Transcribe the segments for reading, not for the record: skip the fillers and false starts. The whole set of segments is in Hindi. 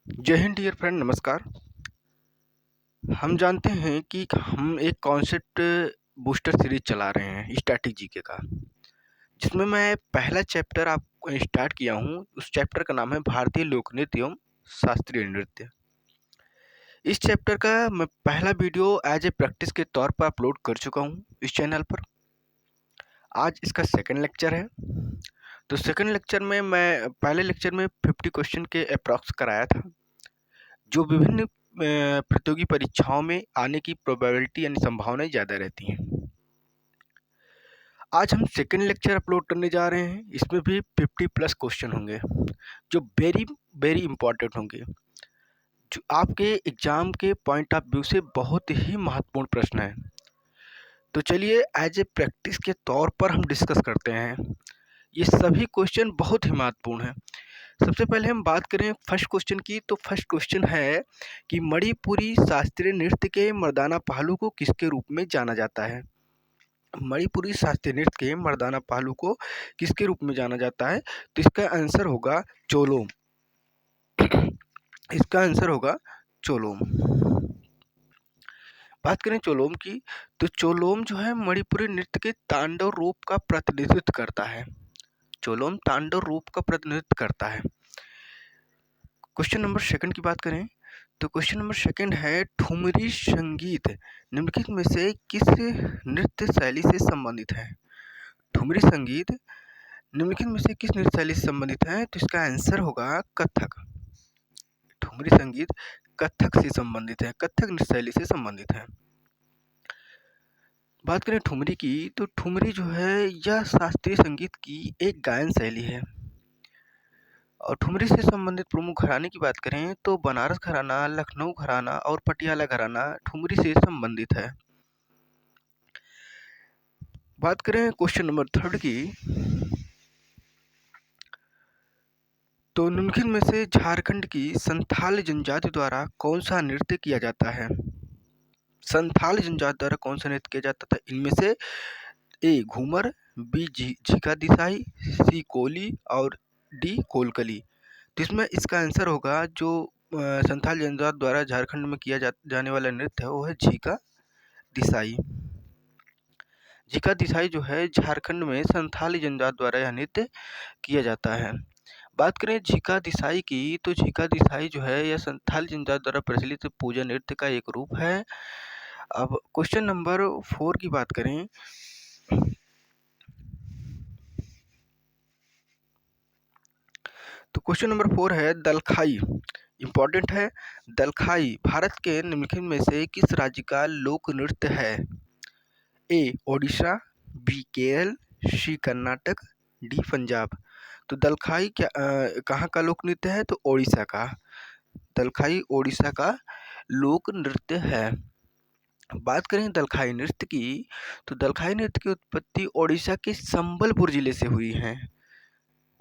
जय हिंद डियर फ्रेंड, नमस्कार। हम जानते हैं कि हम एक कॉन्सेप्ट बूस्टर सीरीज चला रहे हैं स्टैटिक जीके का, जिसमें मैं पहला चैप्टर आपको स्टार्ट किया हूँ। उस चैप्टर का नाम है भारतीय लोक नृत्य एवं शास्त्रीय नृत्य। इस चैप्टर का मैं पहला वीडियो एज ए प्रैक्टिस के तौर पर अपलोड कर चुका हूँ इस चैनल पर। आज इसका सेकंड लेक्चर है। तो सेकंड लेक्चर में मैं पहले लेक्चर में 50 क्वेश्चन के अप्रॉक्स कराया था, जो विभिन्न प्रतियोगी परीक्षाओं में आने की प्रोबेबिलिटी यानी संभावनाएं ज़्यादा रहती हैं। आज हम सेकंड लेक्चर अपलोड करने जा रहे हैं। इसमें भी 50 प्लस क्वेश्चन होंगे, जो वेरी वेरी इंपॉर्टेंट होंगे, जो आपके एग्जाम के पॉइंट ऑफ व्यू से बहुत ही महत्वपूर्ण प्रश्न है। तो चलिए एज ए प्रैक्टिस के तौर पर हम डिस्कस करते हैं। ये सभी क्वेश्चन बहुत ही महत्वपूर्ण हैं। सबसे पहले हम बात करें फर्स्ट क्वेश्चन की। तो फर्स्ट क्वेश्चन है कि मणिपुरी शास्त्रीय नृत्य के मर्दाना पहलू को किसके रूप में जाना जाता है। मणिपुरी शास्त्रीय नृत्य के मर्दाना पहलू को किसके रूप में जाना जाता है। तो इसका आंसर होगा चोलोम। इसका आंसर होगा चोलोम। बात करें चोलोम की, तो चोलोम जो है मणिपुरी नृत्य के तांडव रूप का प्रतिनिधित्व करता है। चोलोम तांडव रूप का प्रतिनिधित्व करता है। क्वेश्चन नंबर सेकंड की बात करें, तो क्वेश्चन नंबर सेकंड है ठुमरी संगीत निम्नलिखित में से किस नृत्य शैली से संबंधित है। ठुमरी संगीत निम्नलिखित में से किस नृत्य शैली से संबंधित है। तो इसका आंसर होगा कथक। ठुमरी संगीत कथक से संबंधित है, कथक नृत्य शैली से संबंधित है। बात करें ठुमरी की, तो ठुमरी जो है यह शास्त्रीय संगीत की एक गायन शैली है। और ठुमरी से संबंधित प्रमुख घराने की बात करें तो बनारस घराना, लखनऊ घराना और पटियाला घराना ठुमरी से संबंधित है। बात करें क्वेश्चन नंबर थर्ड की, तो निम्नलिखित में से झारखंड की संथाल जनजाति द्वारा कौन सा नृत्य किया जाता है। संथाल जनजाति द्वारा कौन सा नृत्य किया जाता था। इनमें से ए घूमर, बी झिका दिसाई, सी कोली और डी कोलकली। तो इसमें इसका आंसर होगा जो संथाल जनजाति द्वारा झारखंड में किया जाने वाला नृत्य है वो है झिका दिसाई। झिका दिसाई जो है झारखंड में संथाली जनजाति द्वारा यह नृत्य किया जाता है। बात करें झिका दिसाई की, तो झिका दिसाई जो है यह संथाली जनजाति द्वारा प्रचलित पूजा नृत्य का एक रूप है। अब क्वेश्चन नंबर 4 की बात करें, तो क्वेश्चन नंबर 4 है दलखाई। इंपॉर्टेंट है। दलखाई भारत के निम्नलिखित में से किस राज्य का लोक नृत्य है। ए ओडिशा, बी केरल, सी कर्नाटक, डी पंजाब। तो दलखाई क्या कहाँ का लोक नृत्य है। तो ओडिशा का। दलखाई ओडिशा का लोक नृत्य है। बात करें दलखाई नृत्य की, तो दलखाई नृत्य की उत्पत्ति ओडिशा के संबलपुर जिले से हुई है।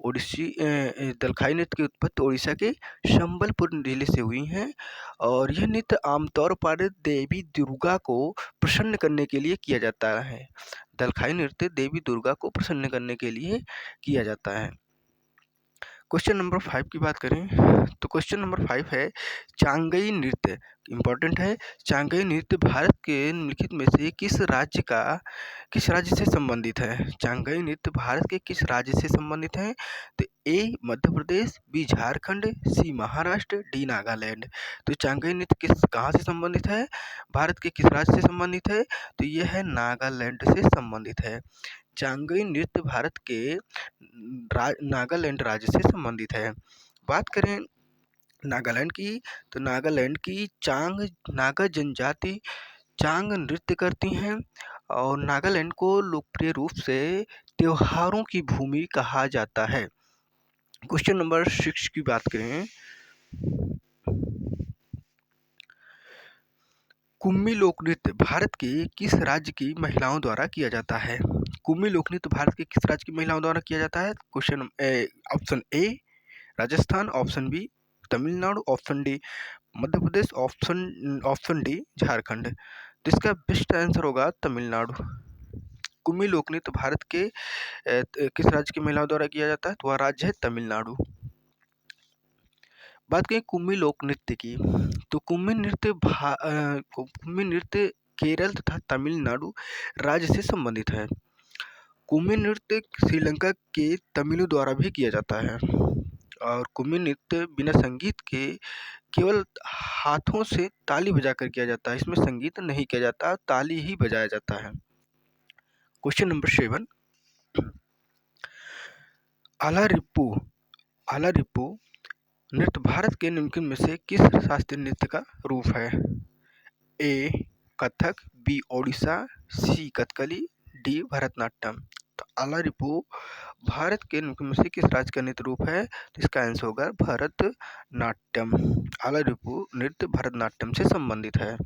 दलखाई नृत्य की उत्पत्ति ओडिशा के संबलपुर जिले से हुई है। और यह नृत्य आमतौर पर देवी दुर्गा को प्रसन्न करने के लिए किया जाता है। दलखाई नृत्य देवी दुर्गा को प्रसन्न करने के लिए किया जाता है। क्वेश्चन नंबर 5 की बात करें, तो क्वेश्चन नंबर 5 है चांगई नृत्य। इंपॉर्टेंट है। चांगई नृत्य भारत के निम्नलिखित में से किस राज्य से संबंधित है। चांगई नृत्य भारत के किस राज्य से संबंधित है। तो ए मध्य प्रदेश, बी झारखंड, सी महाराष्ट्र, डी नागालैंड। तो चांगई नृत्य कहाँ से संबंधित है, भारत के किस राज्य से संबंधित है। तो यह है नागालैंड से संबंधित है। चांगई नृत्य भारत के नागालैंड राज्य से संबंधित है। बात करें नागालैंड की, तो नागालैंड की नागा जनजाति चांग नृत्य करती हैं। और नागालैंड को लोकप्रिय रूप से त्योहारों की भूमि कहा जाता है। क्वेश्चन नंबर 6 की बात करें, कुम्मी लोक नृत्य भारत के किस राज्य की महिलाओं द्वारा किया जाता है। कुम्मी लोक नृत्य भारत के किस राज्य की महिलाओं द्वारा किया जाता है। Question option A Rajasthan, option B Tamil Nadu, option D Madhya Pradesh, option D Jharkhand. तो इसका बेस्ट आंसर होगा तमिलनाडु। कुम्मी लोक नृत्य भारत के किस राज्य की महिलाओं द्वारा किया जाता है। तो वह राज्य है तमिलनाडु। बात करें कुम्मी लोक नृत्य की, तो कुम्मी नृत्य केरल तथा तमिलनाडु राज्य से संबंधित है। कुम्मी नृत्य श्रीलंका के तमिलों द्वारा भी किया जाता है और कुम्मी नृत्य बिना संगीत के केवल हाथों से ताली बजाकर किया जाता है। इसमें संगीत नहीं किया जाता, ताली ही बजाया जाता है। क्वेश्चन नंबर 7, आलारिप्पू आलारिप्पू नृत्य भारत के निम्नलिखित में से किस शास्त्रीय नृत्य का रूप है? ए कथक, बी ओडिशा, सी कथकली, डी भरतनाट्यम। तो आलारिप्पू भारत के निम्नलिखित में से किस राज्य का नृत्य रूप है? तो इसका आंसर होगा भरतनाट्यम। आलारिप्पू नृत्य भरतनाट्यम से संबंधित है।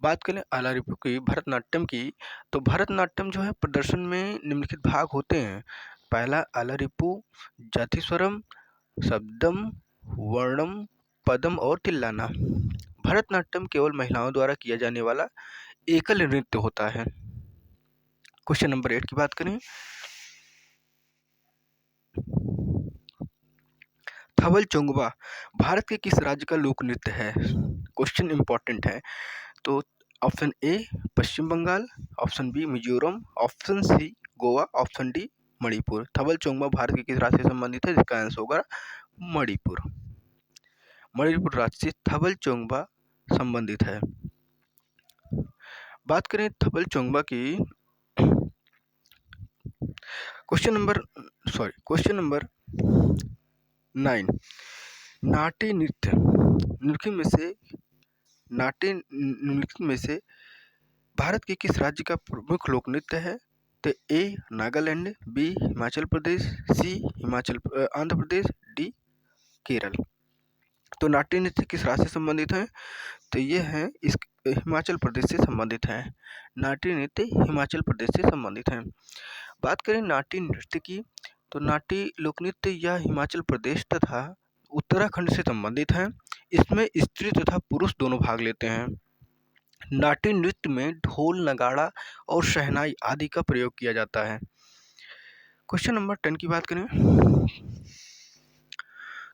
बात करें आलारिप्पू की, भरतनाट्यम की, तो भरतनाट्यम जो है प्रदर्शन में निम्नलिखित भाग होते हैं। पहला आलारिप्पू, जातिस्वरम, शब्दम, वर्णम, पदम और तिल्लाना। भरतनाट्यम केवल महिलाओं द्वारा किया जाने वाला एकल नृत्य होता है। क्वेश्चन नंबर 8 की बात करें, थवल चोंगवा भारत के किस राज्य का लोक नृत्य है? क्वेश्चन इंपॉर्टेंट है। तो option A Paschim Bengal, option B Mizoram, option C Goa, option D Manipur. Thabal Chongba Bharat के किस राज्य से संबंधित है? जिसका आंसर होगा मणिपुर। मणिपुर राज्य से थवल चोंगवा संबंधित है। बात करें थवल चोंगवा की, क्वेश्चन नंबर 9, नाट्य नृत्य निम्नलिखित में से भारत के किस राज्य का प्रमुख लोक नृत्य है? तो ए नागालैंड, बी हिमाचल प्रदेश, सी आंध्र प्रदेश, डी केरल। तो नाट्य नृत्य किस राज्य से संबंधित है? तो ये है हिमाचल प्रदेश से संबंधित है। नाट्य नृत्य हिमाचल प्रदेश से संबंधित है। बात करें नाट्य नृत्य की, तो नाट्य लोक नृत्य यह हिमाचल प्रदेश तथा उत्तराखंड से संबंधित है। इसमें स्त्री तथा पुरुष दोनों भाग लेते हैं। नाट्य नृत्य में ढोल, नगाड़ा और शहनाई आदि का प्रयोग किया जाता है। क्वेश्चन नंबर 10 की बात करें,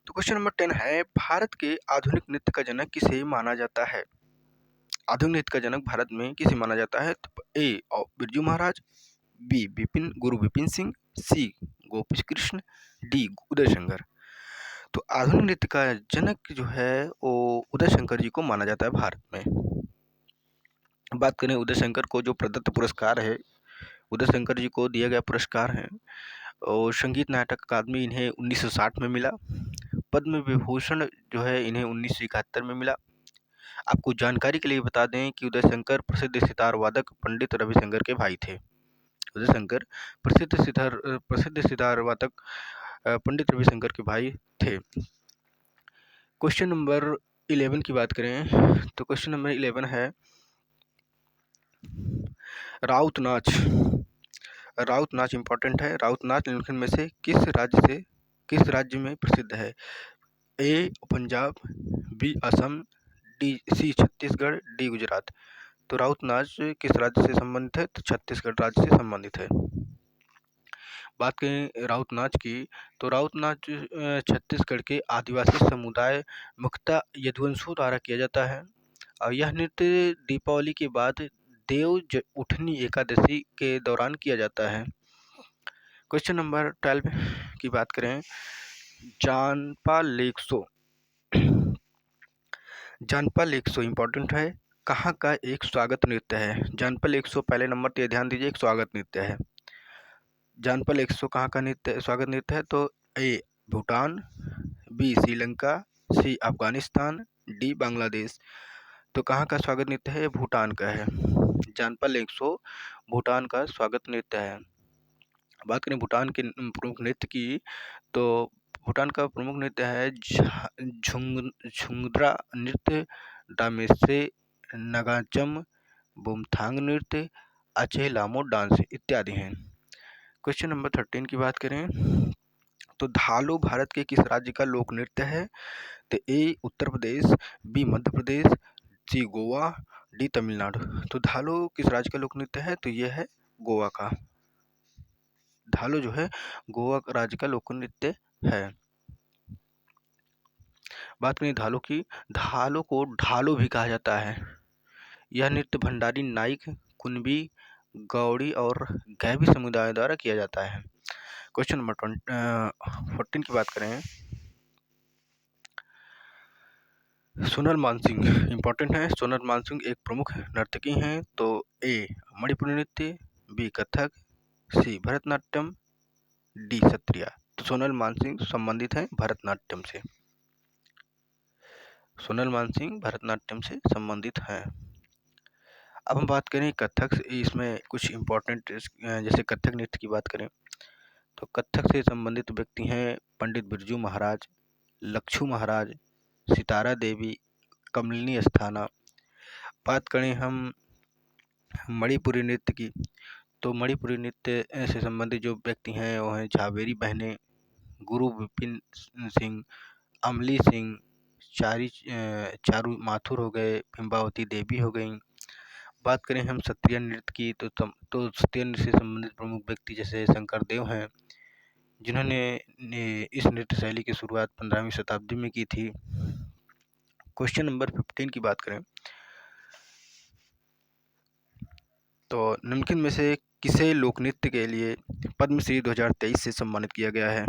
तो क्वेश्चन नंबर 10 है, भारत के आधुनिक नृत्य का जनक किसे माना जाता है? आधुनिक नृत्य का जनक भारत में किसे माना जाता है? तो ए बिरजू महाराज, बी गुरु विपिन सिंह, सी गोपी कृष्ण, डी उदय शंकर। तो आधुनिक नृत्य का जनक जो है वो उदय शंकर जी को माना जाता है भारत में। बात करें उदय शंकर को जो प्रदत्त पुरस्कार है, उदय शंकर जी को दिया गया पुरस्कार है और संगीत नाटक अकादमी इन्हें 1960 में मिला। पद्म विभूषण जो है इन्हें 1971 में मिला। आपको जानकारी के लिए बता दें कि उदय शंकर प्रसिद्ध सितार वादक पंडित रविशंकर के भाई थे। उदय शंकर प्रसिद्ध सितार वादक पंडित रविशंकर के भाई थे। क्वेश्चन नंबर 11 की बात करें, तो क्वेश्चन नंबर 11 है, राउत नाच इंपॉर्टेंट है। राउत नाच निम्नलिखित में से किस राज्य में प्रसिद्ध है? ए पंजाब, बी असम, सी छत्तीसगढ़, डी गुजरात। तो राउत नाच किस राज्य से संबंधित है? तो छत्तीसगढ़ राज्य से संबंधित है। बात करें राउत नाच की, तो राउत नाच छत्तीसगढ़ के आदिवासी समुदाय मुख्यतः यदुवंशियों द्वारा किया जाता है और यह नृत्य दीपावली के बाद देव उठनी एकादशी के दौरान किया जाता है। क्वेश्चन नंबर 12 की बात करें, जानपा लेक्सो इंपॉर्टेंट है, कहाँ का एक स्वागत नृत्य है? जानपा लेक्सो पहले नंबर पे ध्यान दीजिए, एक स्वागत नृत्य है। जानपा लेक्सो कहाँ का स्वागत नृत्य है? तो ए भूटान, बी श्रीलंका, सी अफगानिस्तान, डी बांग्लादेश। तो कहाँ का स्वागत नृत्य है? भूटान का है। जानपा लेक्सो भूटान का स्वागत नृत्य है। बात करें भूटान के प्रमुख नृत्य की, तो भूटान का प्रमुख नृत्य है झुंगद्रा नृत्य, डामेसे नगाचम, बुमथांग नृत्य, अचे लामो डांस इत्यादि हैं। क्वेश्चन नंबर 13 की बात करें, तो धालो भारत के किस राज्य का लोक नृत्य है? तो ए उत्तर प्रदेश, बी मध्य प्रदेश, सी गोवा, डी तमिलनाडु। तो धालो किस राज्य का लोक नृत्य है? तो यह है गोवा का। धालो जो है गोवा राज्य का लोक नृत्य है। बात करें ढालों की, ढालों को ढालो भी कहा जाता है। यह नृत्य भंडारी, नाइक, कुणबी, गौड़ी और गैवी समुदाय द्वारा किया जाता है। क्वेश्चन नंबर 14 की बात करें, सोनल मानसिंह इंपॉर्टेंट है। सोनल मानसिंह एक प्रमुख नर्तकी हैं। तो ए मणिपुरी नृत्य, बी कथक, सी भरतनाट्यम, डी सत्रिया। तो सोनल मानसिंह संबंधित हैं भरतनाट्यम से। सोनल मानसिंह भरतनाट्यम से संबंधित हैं। अब हम बात करें कथक, इसमें कुछ इम्पोर्टेंट जैसे कथक नृत्य की बात करें तो कथक से संबंधित व्यक्ति हैं पंडित बिरजू महाराज, लक्षू महाराज, सितारा देवी, कमलिनी अस्थाना। बात करें हम मणिपुरी नृत्य की, तो मणिपुरी नृत्य से संबंधित जो व्यक्ति हैं वो हैं झावेरी बहनें, गुरु विपिन सिंह, अमली सिंह, चारू माथुर हो गए, बिंबावती देवी हो गई। बात करें हम सत्रिया नृत्य की तो सत्रिया नृत्य से संबंधित प्रमुख व्यक्ति जैसे शंकर देव हैं, जिन्होंने इस नृत्य शैली की शुरुआत 15वीं शताब्दी में की थी। क्वेश्चन नंबर 15 की बात करें तो निम्नलिखित में से किसे लोक नृत्य के लिए पद्मश्री 2023 से सम्मानित किया गया है?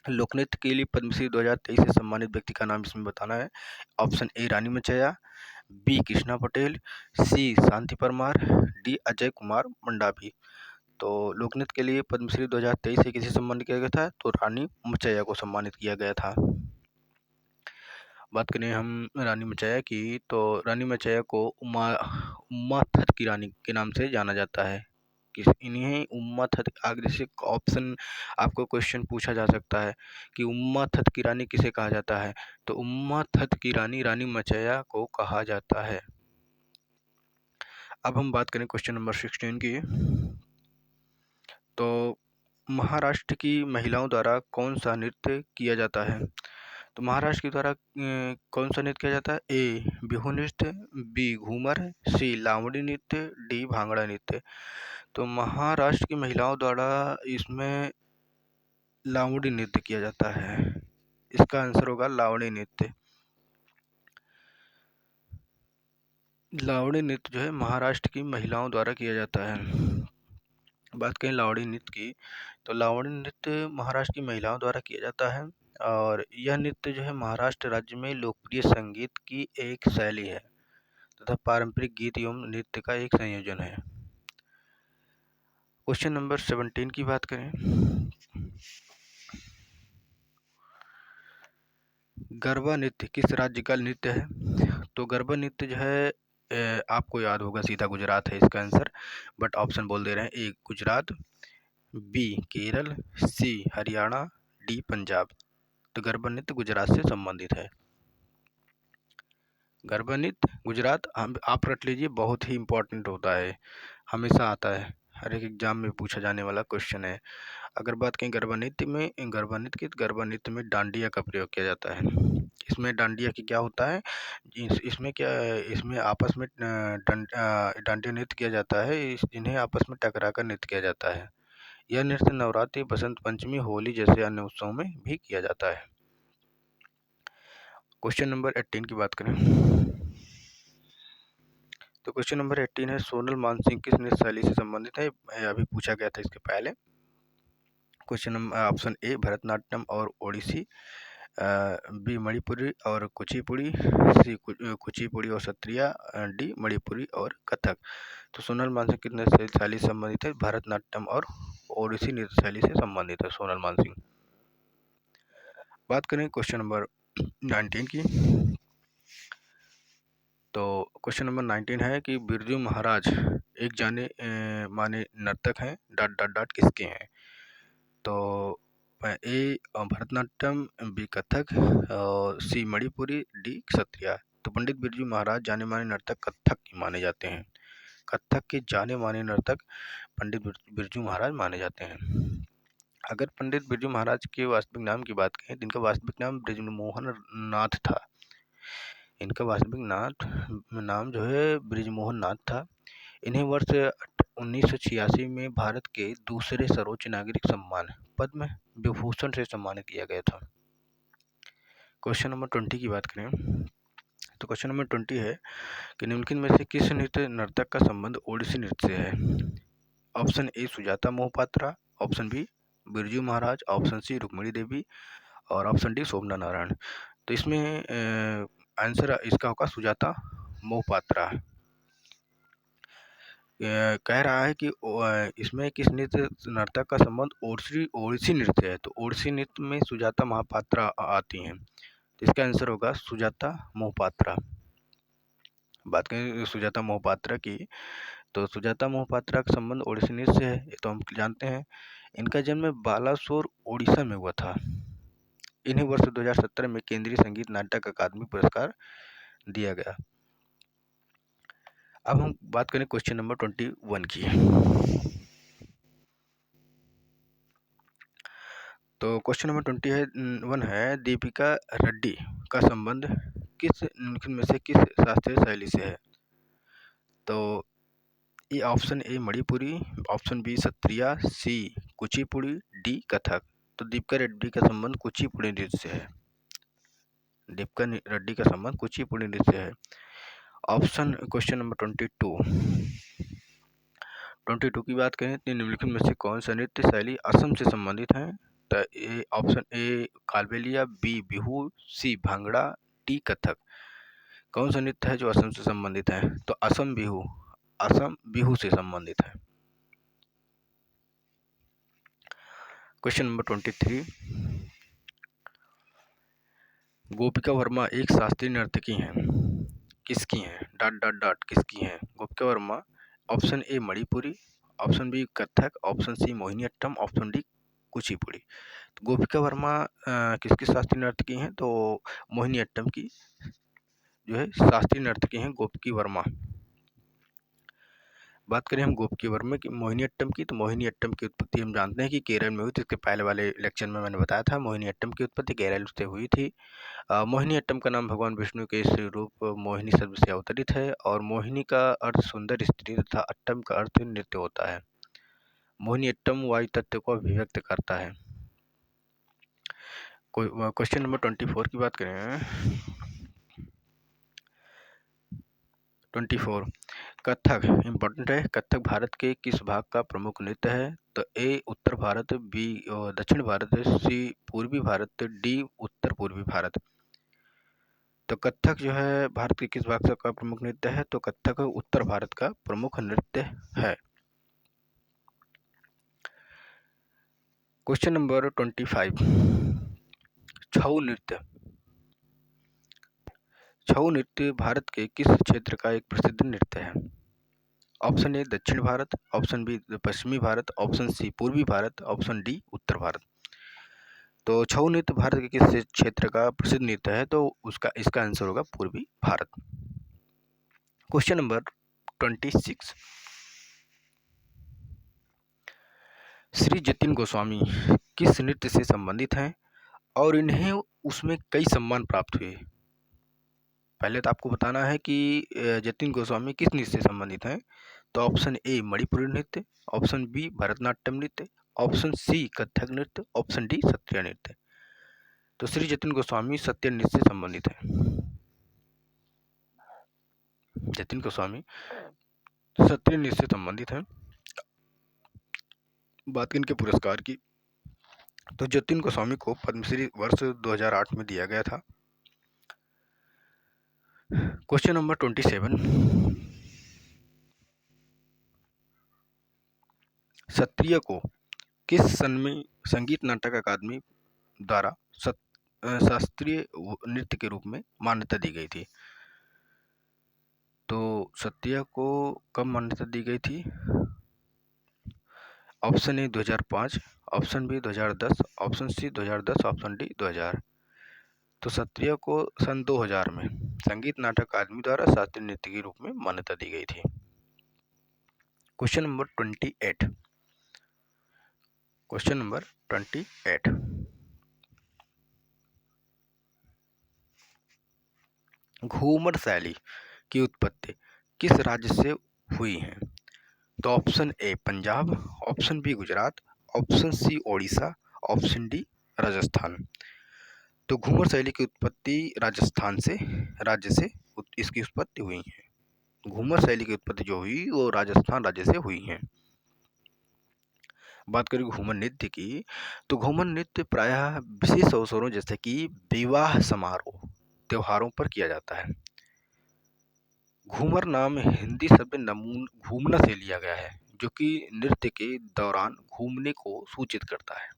लोक नृत्य के लिए पद्मश्री 2023 से सम्मानित व्यक्ति का नाम इसमें बताना है। Option A Rani Machaiah, B Krishna Patel, C Shanti Parmar, D Ajay Kumar Mandavi. तो लोक नृत्य के लिए पद्मश्री 2023 से किसे सम्मानित किया गया था? तो रानी मचैया को सम्मानित किया गया था। बात करें हम रानी मचैया की, तो रानी मचैया को उम्मा थत की रानी के नाम से जाना जाता है। इन्हें उम्मा थत, आगे से ऑप्शन आपको क्वेश्चन पूछा जा सकता है कि उम्मा थत की रानी किसे कहा जाता है? तो उम्मा थत की रानी रानी मचैया को कहा जाता है। अब हम बात करें क्वेश्चन नंबर 16 की, तो महाराष्ट्र की महिलाओं द्वारा कौन सा नृत्य किया जाता है? तो महाराष्ट्र के द्वारा कौन सा नृत्य किया जाता है? ए बिहू नृत्य, बी घूमर, सी लावणी नृत्य, डी भांगड़ा नृत्य। तो महाराष्ट्र की महिलाओं द्वारा इसमें लावणी नृत्य किया जाता है। इसका आंसर होगा लावणी नृत्य। लावणी नृत्य जो है महाराष्ट्र की महिलाओं द्वारा किया जाता है। बात करें लावणी नृत्य की, तो लावणी नृत्य महाराष्ट्र की महिलाओं द्वारा किया जाता है और यह नृत्य जो है महाराष्ट्र राज्य में लोकप्रिय संगीत की एक शैली है तथा पारंपरिक गीत एवं नृत्य का एक संयोजन है। क्वेश्चन नंबर 17 की बात करें, गरबा नृत्य किस राज्य का नृत्य है? तो गरबा नृत्य जो है आपको याद होगा सीधा गुजरात है इसका आंसर, बट ऑप्शन बोल दे रहे हैं। ए गुजरात, बी केरल, सी हरियाणा, डी पंजाब। तो गरबा नृत्य गुजरात से संबंधित है। गरबा नृत्य गुजरात, आप रट लीजिए, बहुत ही इम्पोर्टेंट होता है, हमेशा आता है, हर एक एग्जाम में पूछा जाने वाला क्वेश्चन है। अगर बात करें गरबा नृत्य में, गरबा नृत्य की, गरबा नृत्य में डांडिया का प्रयोग किया जाता है। इसमें डांडिया की क्या होता है, इसमें क्या, इसमें आपस में डांडिया नृत्य किया जाता है, जिन्हें आपस में टकरा कर नृत्य किया जाता है। यह नृत्य नवरात्रि, बसंत पंचमी, होली जैसे अन्य उत्सवों में भी किया जाता है। क्वेश्चन नंबर 18 की बात करें, तो क्वेश्चन नंबर 18 है सोनल मानसिंह किस नृत्य शैली से संबंधित है? अभी पूछा गया था इसके पहले। Question number option A Bharatanatyam और ओडिसी, बी मणिपुरी और कुचिपुड़ी, सी कुचिपुड़ी और सत्रिया, डी मणिपुरी और कथक। तो सोनल मानसिंह किस नृत्य शैली से संबंधित है? भरतनाट्यम और ओडिसी नृत्य शैली से संबंधित है सोनल मानसिंह। बात करें क्वेश्चन नंबर 19 की, तो क्वेश्चन नंबर 19 है कि बिरजू महाराज एक जाने माने नर्तक हैं, डॉट डॉट डॉट किसके हैं? तो ए भरतनाट्यम, बी कथक, और सी मणिपुरी, डी क्षत्रिया। तो पंडित बिरजू महाराज जाने माने नर्तक कथक के माने जाते हैं। कथक के जाने माने नर्तक पंडित बिरजू महाराज माने जाते हैं। अगर पंडित बिरजू महाराज के वास्तविक नाम की बात करें, इनका वास्तविक नाम बृजमोहन नाथ था। इनका वास्तविक नाम जो है बृजमोहन नाथ था। इन्हें वर्ष 1986 में भारत के दूसरे सर्वोच्च नागरिक सम्मान पद्म विभूषण से सम्मानित किया गया था। क्वेश्चन नंबर 20 की बात करें तो क्वेश्चन नंबर 20 है कि निम्नलिखित में से किस नृत्य नर्तक का संबंध ओडिसी नृत्य से है? Option A Sujata Mohapatra, option B Birju Maharaj, option C Rukmini Devi और ऑप्शन डी शोभना नारायण। तो इसमें आंसर इसका होगा सुजाता मोहपात्रा। कह रहा है कि इसमें किस नृत्य नर्तक का संबंध ओडिसी नृत्य है, तो ओडिसी नृत्य में सुजाता महापात्रा आती हैं, तो इसका आंसर होगा सुजाता मोहपात्रा। बात करें सुजाता मोहपात्रा की, तो सुजाता मोहपात्रा का संबंध ओडिसी नृत्य से है, ये तो हम जानते हैं। इनका जन्म बालासोर ओडिशा में हुआ था। इन्हें वर्ष 2017 में केंद्रीय संगीत नाटक अकादमी पुरस्कार दिया गया। अब हम बात करें क्वेश्चन नंबर 21 की। तो क्वेश्चन नंबर 21 है दीपिका रेड्डी का संबंध किस निम्नलिखित में से किस शास्त्रीय शैली से है? तो ये option A Manipuri, option B Sattriya, C Kuchipudi, D Kathak. तो दीपिका रेड्डी का संबंध कुचिपुड़ी नृत्य से है। दीपिका रेड्डी का संबंध कुचिपुड़ी नृत्य से है। ऑप्शन क्वेश्चन नंबर 22 की बात करें तो निम्नलिखित में से कौन सा नृत्य शैली असम से संबंधित है? तो A option A Kalbelia, B Bihu, C Bhangra, D Kathak. कौन सा नृत्य है जो असम से संबंधित है? तो असम बिहू से संबंधित है। क्वेश्चन नंबर 23, गोपिका वर्मा एक शास्त्रीय नर्तकी हैं, किसकी हैं? डॉट डॉट डॉट किसकी हैं? Gopika Varma option A Manipuri, option B Kathak, option C Mohiniyattam, option D Kuchipudi. तो गोपिका वर्मा किसकी शास्त्रीय नर्तकी हैं? तो मोहिनीअट्टम की जो है शास्त्रीय नर्तकी हैं गोपिका वर्मा। बात करें हम गोपिका वर्मा की मोहिनीअट्टम की, तो मोहिनीअट्टम की उत्पत्ति हम जानते हैं कि केरल में हुई थी। इसके पहले वाले लेक्चर में मैंने बताया था मोहिनीअट्टम की उत्पत्ति केरल से हुई थी। मोहिनीअट्टम का नाम भगवान विष्णु के स्त्री रूप मोहिनी शब्द से अवतरित है और मोहिनी का अर्थ सुंदर स्त्री तथा अट्टम का अर्थ नृत्य होता है। मोहिनीअट्टम वायु तत्व को अभिव्यक्त करता है। क्वेश्चन नंबर 24 की बात करें 24 कथक इम्पोर्टेंट है। कथक भारत के किस भाग का प्रमुख नृत्य है? तो ए उत्तर भारत, बी दक्षिण भारत, सी पूर्वी भारत, डी उत्तर पूर्वी भारत। तो कथक जो है भारत के किस भाग का प्रमुख नृत्य है? तो कथक उत्तर भारत का प्रमुख नृत्य है। क्वेश्चन नंबर 25 छऊ नृत्य। छऊ नृत्य भारत के किस क्षेत्र का एक प्रसिद्ध नृत्य है? ऑप्शन ए दक्षिण भारत, ऑप्शन बी पश्चिमी भारत, ऑप्शन सी पूर्वी भारत, ऑप्शन डी उत्तर भारत। तो छऊ नृत्य भारत के किस क्षेत्र का प्रसिद्ध नृत्य है? तो इसका आंसर होगा पूर्वी भारत। क्वेश्चन नंबर 26 श्री जतिन गोस्वामी किस नृत्य से संबंधित हैं और इन्हें उसमें कई सम्मान प्राप्त हुए? पहले तो आपको बताना है कि जतिन गोस्वामी किस नृत्य से संबंधित हैं। तो ऑप्शन ए मणिपुरी नृत्य, ऑप्शन बी भरतनाट्यम नृत्य, ऑप्शन सी कथक नृत्य, ऑप्शन डी सत्रिया नृत्य। तो श्री जतिन गोस्वामी सत्रिया नृत्य से संबंधित है। जतिन गोस्वामी सत्रिया नृत्य से संबंधित है। बात करें इनके पुरस्कार की, तो जतिन गोस्वामी को पद्मश्री वर्ष 2008 में दिया गया था। क्वेश्चन नंबर 27 सत्रिया को किस सन में संगीत नाटक अकादमी द्वारा शास्त्रीय नृत्य के रूप में मान्यता दी गई थी? तो सत्रिया को कब मान्यता दी गई थी? Option A 2005, option B 2010, option C 2010, option D 2000। तो सत्रिया को सन 2000 में संगीत नाटक अकादमी द्वारा शास्त्रीय नृत्य के रूप में मान्यता दी गई थी। Question number 28 question number 28 Ghoomar शैली की उत्पत्ति किस राज्य से हुई है? तो option A Punjab, option B Gujarat, option C Odisha, option D Rajasthan. तो घूमर शैली की उत्पत्ति राजस्थान से राज्य से इसकी उत्पत्ति हुई है। घूमर शैली की उत्पत्ति जो हुई वो राजस्थान राज्य से हुई है। बात करें घूमर नृत्य की, तो घूमर नृत्य प्रायः विशेष अवसरों जैसे कि विवाह समारोह, त्योहारों पर किया जाता है। घूमर नाम हिंदी शब्द घूमना से लिया गया है, जो कि नृत्य के दौरान घूमने को सूचित करता है।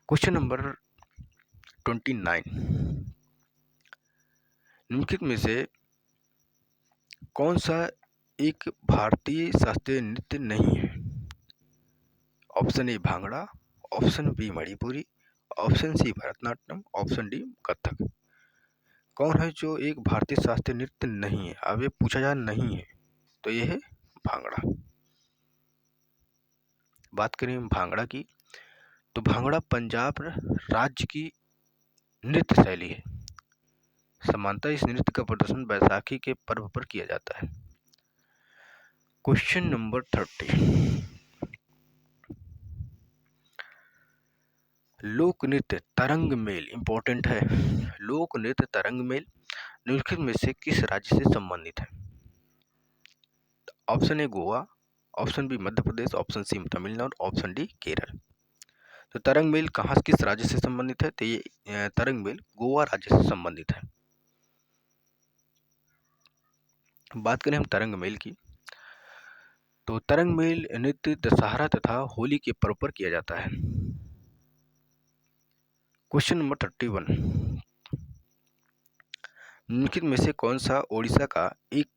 क्वेश्चन नंबर 29, निम्नलिखित में से कौन सा एक भारतीय शास्त्रीय नृत्य नहीं है? Option A Bhangra, option B Manipuri, option C Bharatanatyam, option D Kathak. कौन है जो एक भारतीय शास्त्रीय नृत्य नहीं है? अब ये पूछा जा नहीं है तो ये है भांगड़ा। बात करें भांगड़ा की, तो भांगड़ा पंजाब राज्य की नृत्य शैली है। सामान्यतः इस नृत्य का प्रदर्शन बैसाखी के पर्व पर किया जाता है। क्वेश्चन नंबर 30, लोक नृत्य तरंग मेल इंपॉर्टेंट है। लोक नृत्य तरंग मेल निम्नलिखित में से किस राज्य से संबंधित है? Option A Goa, option B Madhya Pradesh, option C Tamil Nadu, option D Kerala. तो तरंग मेल कहाँ किस राज्य से संबंधित है? तो ये तरंग मेल गोवा राज्य से संबंधित है। बात करें हम तरंग मेल की, तो तरंग मेल नृत्य दशहरा तथा होली के पर्व पर किया जाता है। क्वेश्चन नंबर 31, निम्नलिखित में से कौन सा ओडिशा का एक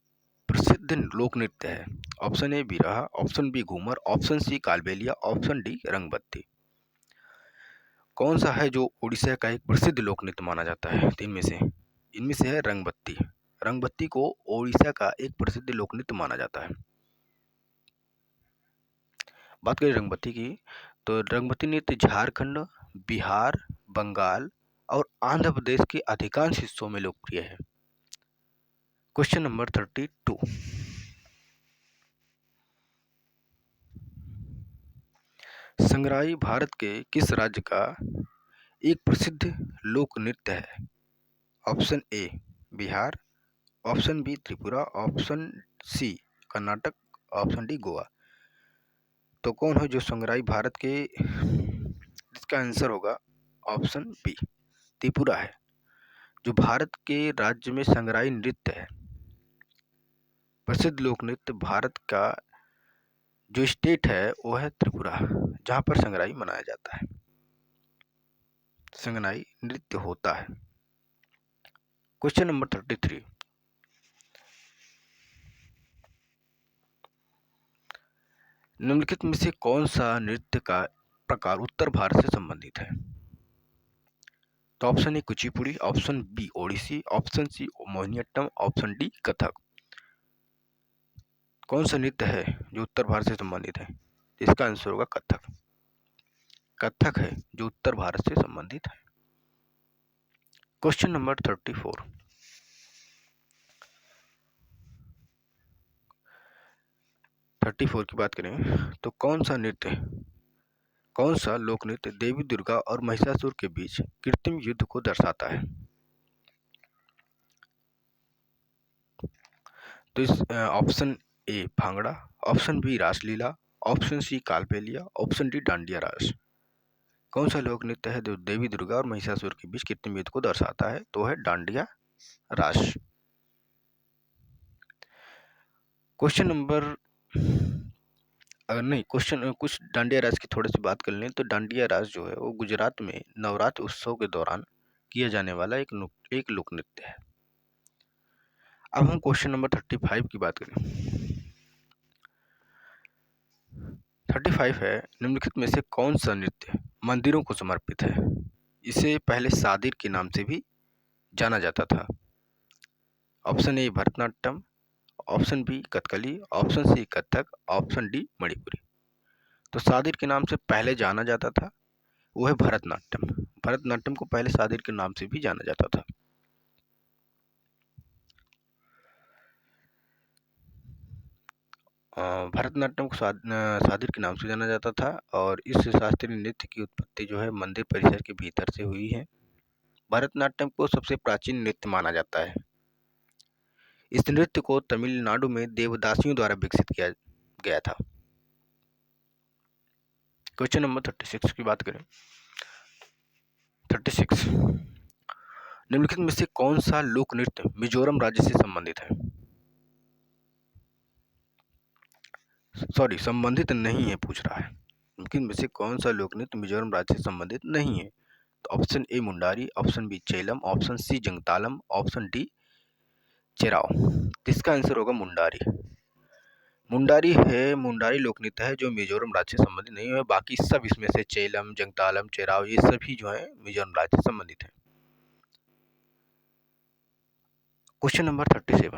प्रसिद्ध लोक नृत्य है? Option A Birha, option B Ghoomar, option C Kalbelia, option D Rangbati. कौन सा है जो ओडिशा का एक प्रसिद्ध लोक नृत्य माना जाता है? इनमें से है रंगबत्ती। रंगबत्ती को ओडिशा का एक प्रसिद्ध लोक नृत्य माना जाता है। बात करें रंगबत्ती की, तो रंगबत्ती नृत्य झारखंड, बिहार, बंगाल और आंध्र प्रदेश के अधिकांश हिस्सों में लोकप्रिय है। क्वेश्चन नंबर 32, संगराई भारत के किस राज्य का एक प्रसिद्ध लोक नृत्य है? Option A Bihar, option B Tripura, option C Karnataka, option D Goa. तो कौन है जो संगराई भारत के, इसका आंसर होगा ऑप्शन बी त्रिपुरा है। जो भारत के राज्य में संगराई नृत्य है, प्रसिद्ध लोक नृत्य भारत का जो स्टेट है वो है त्रिपुरा, जहाँ पर संगराई मनाया जाता है, संगराई नृत्य होता है। क्वेश्चन नंबर 33, निम्नलिखित में से कौन सा नृत्य का प्रकार उत्तर भारत से संबंधित है? तो option A Kuchipudi, option B Odissi, option C Mohiniyattam, option D Kathak. कौन सा नृत्य है जो उत्तर भारत से संबंधित है? इसका आंसर होगा कथक। कथक है जो उत्तर भारत से संबंधित है। क्वेश्चन नंबर 34, की बात करें तो कौन सा लोक नृत्य देवी दुर्गा और महिषासुर के बीच कृत्रिम युद्ध को दर्शाता है? तो इस option A Bhangra, option B Raslila, option C Kalbelia, option D Dandiya Raas. कौन सा लोक नृत्य है जो देवी दुर्गा और महिषासुर के बीच कृत्रिम युद्ध को दर्शाता है? तो है डांडिया रास। क्वेश्चन नंबर कुछ डांडिया रास की थोड़ी सी बात कर लें तो डांडिया रास जो है वो गुजरात में नवरात्र उत्सव के दौरान किया जाने वाला एक लोक नृत्य है। अब हम क्वेश्चन नंबर 35 की बात करें। 35 है, निम्नलिखित में से कौन सा नृत्य मंदिरों को समर्पित है? इसे पहले सादिर के नाम से भी जाना जाता था। Option A Bharatanatyam, option B Kathakali, option C Kathak, option D Manipuri. तो सादिर के नाम से पहले जाना जाता था वो है भरतनाट्यम। भरतनाट्यम को पहले सादिर के नाम से भी जाना जाता था। भरतनाट्यम को सादिर के नाम से जाना जाता था और इस शास्त्रीय नृत्य की उत्पत्ति जो है मंदिर परिसर के भीतर से हुई है। भरतनाट्यम को सबसे प्राचीन नृत्य माना जाता है। इस नृत्य को तमिलनाडु में देवदासियों द्वारा विकसित किया गया था। क्वेश्चन नंबर 36 की बात करें। 36 निम्नलिखित में से कौन सा लोक नृत्य मिजोरम राज्य से संबंधित है? संबंधित नहीं है पूछ रहा है। निम्नलिखित में से कौन सा लोक नृत्य मिजोरम राज्य से संबंधित नहीं है? तो option A Mundari, option B Chelam, option C Jangtalam, option D Cheraw. इसका आंसर होगा मुंडारी। मुंडारी लोक नृत्य है जो मिजोरम राज्य से संबंधित नहीं है। बाकी सब इसमें से चेलम, जंगतालम, चेराव ये सभी जो है मिजोरम राज्य से संबंधित है। क्वेश्चन नंबर 37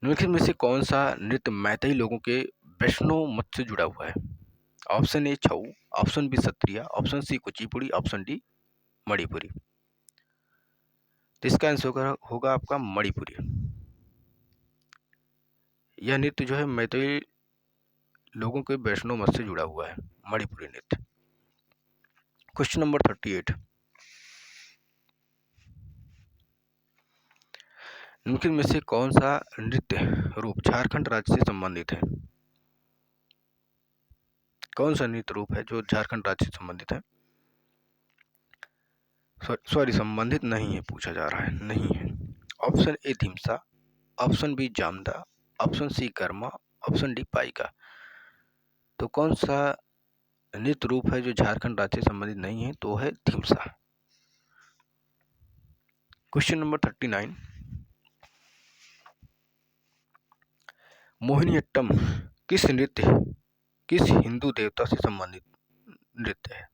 निम्नलिखित में से कौन सा नृत्य मैतेई लोगों के वैष्णव मत से जुड़ा हुआ है? Option A Chhau, option B Sattriya, option C Kuchipudi, option D Manipuri. तो इसका आंसर होगा आपका मणिपुरी। यह नृत्य जो है मैतेई लोगों के वैष्णव मत से जुड़ा हुआ है, मणिपुरी नृत्य। क्वेश्चन नंबर 38 निम्नलिखित में से कौन सा नृत्य रूप झारखंड राज्य से संबंधित है? कौन सा नृत्य रूप है जो झारखंड राज्य से संबंधित है? संबंधित नहीं है पूछा जा रहा है, नहीं है। Option A Dhimsa, option B Jamda, option C Karma, option D Paika. तो कौन सा नृत्य रूप है जो झारखंड राज्य से संबंधित नहीं है? तो है धिमसा। क्वेश्चन नंबर 39 मोहिनीअट्टम किस हिंदू देवता से संबंधित नृत्य है?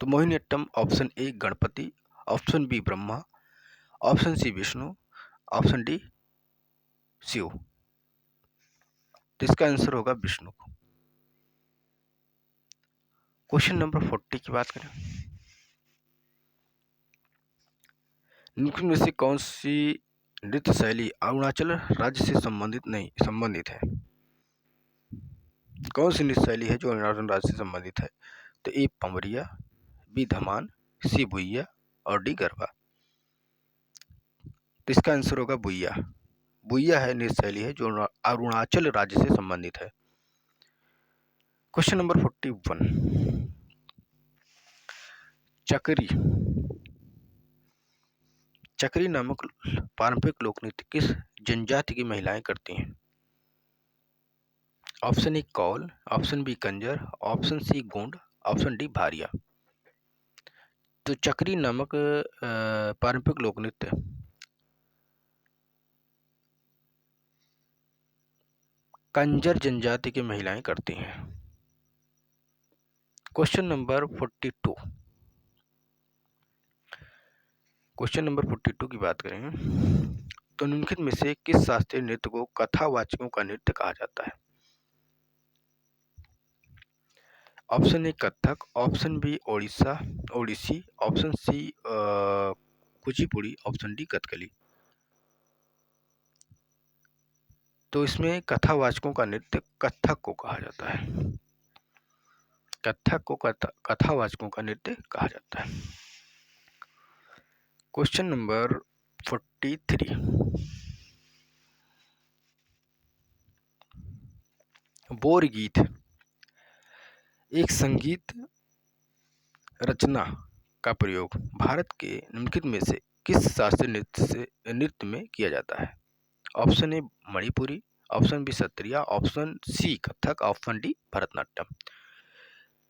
तो Mohiniyattam option A Ganapati, option B Brahma, option C Vishnu, option D Shiva. तो इसका आंसर होगा विष्णु। क्वेश्चन नंबर 40 की बात करें। निम्नलिखित में से कौन सी नृत्य शैली अरुणाचल राज्य से संबंधित है? कौन सी नृत्य शैली है जो अरुणाचल राज्य से संबंधित है? तो ए पमरिया, बी धमान, सी बुइया और डी गरबा। तो इसका आंसर होगा बुइया। बुइया है नृत्य शैली है जो अरुणाचल राज्य से संबंधित है। क्वेश्चन नंबर 41 चकरी नामक पारंपरिक लोक नृत्य किस जनजाति की महिलाएं करती हैं? Option A Kaul, option B Kanjar, option C Gond, option D Bhariya. तो चकरी नामक पारंपरिक लोक नृत्य कंजर जनजाति की महिलाएं करती हैं। क्वेश्चन नंबर 42 की बात करें तो निम्नलिखित में से किस शास्त्रीय नृत्य को कथावाचकों का नृत्य कहा जाता है? Option A Kathak, option B Odissi, option C Kuchipudi, option D Kathakali. तो इसमें कथावाचकों का नृत्य कथक को कहा जाता है। कथक को कथावाचकों का नृत्य कहा जाता है। क्वेश्चन नंबर 43 बोर गीत एक संगीत रचना का प्रयोग भारत के निम्नलिखित में से किस शास्त्रीय नृत्य में किया जाता है? Option A Manipuri, option B Sattriya, option C Kathak, option D Bharatanatyam.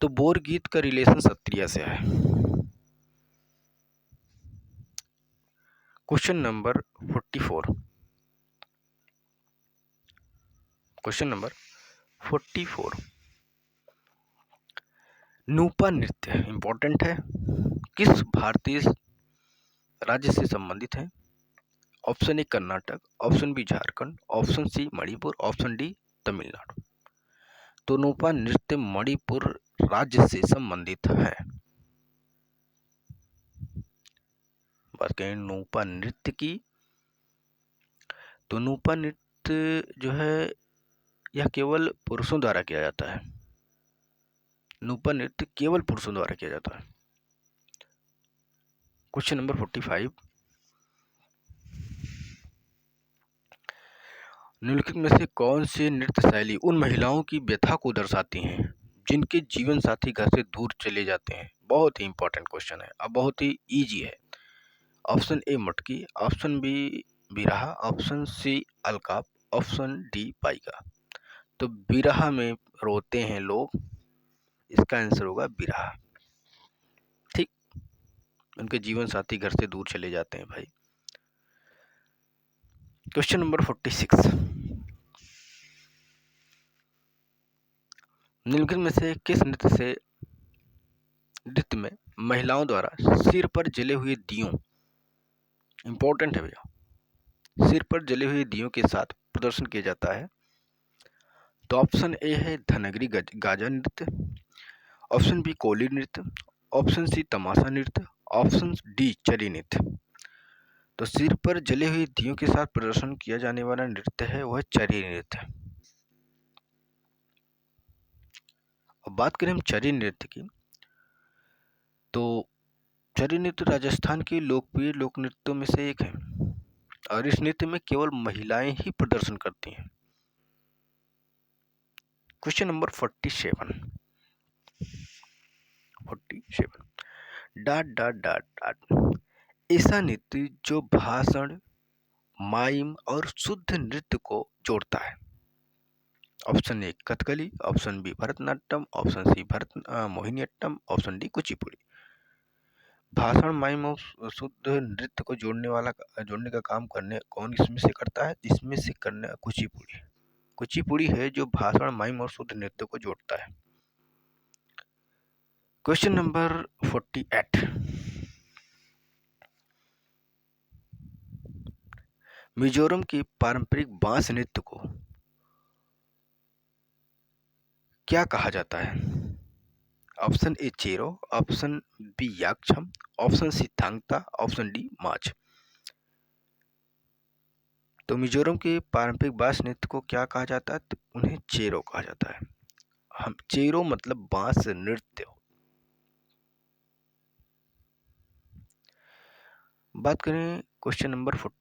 तो बोर गीत का रिलेशन सत्रिया से है। क्वेश्चन नंबर 44 नूपा नृत्य इंपॉर्टेंट है, किस भारतीय राज्य से संबंधित है? Option A Karnataka, option B Jharkhand, option C Manipur, option D Tamil Nadu. तो नूपा नृत्य मणिपुर राज्य से संबंधित है। बात करें नूपा नृत्य की तो नूपा नृत्य जो है यह केवल पुरुषों द्वारा किया जाता है। नूपा नृत्य केवल पुरुषों द्वारा किया जाता है। क्वेश्चन नंबर 45, निम्नलिखित में से कौन सी नृत्य शैली उन महिलाओं की व्यथा को दर्शाती हैं जिनके जीवन साथी घर से दूर चले जाते हैं? बहुत ही इंपॉर्टेंट क्वेश्चन है, अब बहुत ही इजी है। Option A Matki, option B Birha, option C Alkap, option D Paika. तो बिरहा में रोते हैं लोग, इसका आंसर होगा बिरहा। ठीक, उनके जीवन साथी घर से दूर चले जाते हैं भाई। क्वेश्चन नंबर 46, निम्नलिखित में से किस नृत्य में महिलाओं द्वारा सिर पर जले हुए दियों, इंपॉर्टेंट है भैया, सिर पर जले हुए दियों के साथ प्रदर्शन किया जाता है? तो ऑप्शन ए है धनगरी गाजा नृत्य, ऑप्शन बी कोली नृत्य, ऑप्शन सी तमाशा नृत्य, ऑप्शन डी चरी नृत्य। तो सिर पर जले हुए दियों के साथ प्रदर्शन किया जाने वाला नृत्य है वह चरी नृत्य। अब बात करें हम चरी नृत्य की, तो चरी नृत्य राजस्थान के लोकप्रिय लोक नृत्यों में से एक है और इस नृत्य में केवल महिलाएं ही प्रदर्शन करती हैं। Question number 47, dot dot dot dot, ऐसा नृत्य जो भाषण, माइम और शुद्ध नृत्य को जोड़ता है? Option A Kathakali, option B Bharatanatyam, option C Mohiniyattam, option D Kuchipudi. भाषण, माइम और शुद्ध नृत्य को जोड़ने का काम करने कौन इसमें से करता है? इसमें से करने कुचिपुड़ी। कुचिपुड़ी है जो भाषण, माइम और शुद्ध नृत्य को जोड़ता है। क्वेश्चन नंबर 48, मिजोरम के पारंपरिक बांस नृत्य को क्या कहा जाता है? Option A Chero, option B Yakchham, option C Thangta, option D Mach. तो मिजोरम के पारंपरिक बांस नृत्य को क्या कहा जाता है? तो उन्हें चेरो कहा जाता है। हम चेरो मतलब बांस नृत्य। बात करें क्वेश्चन नंबर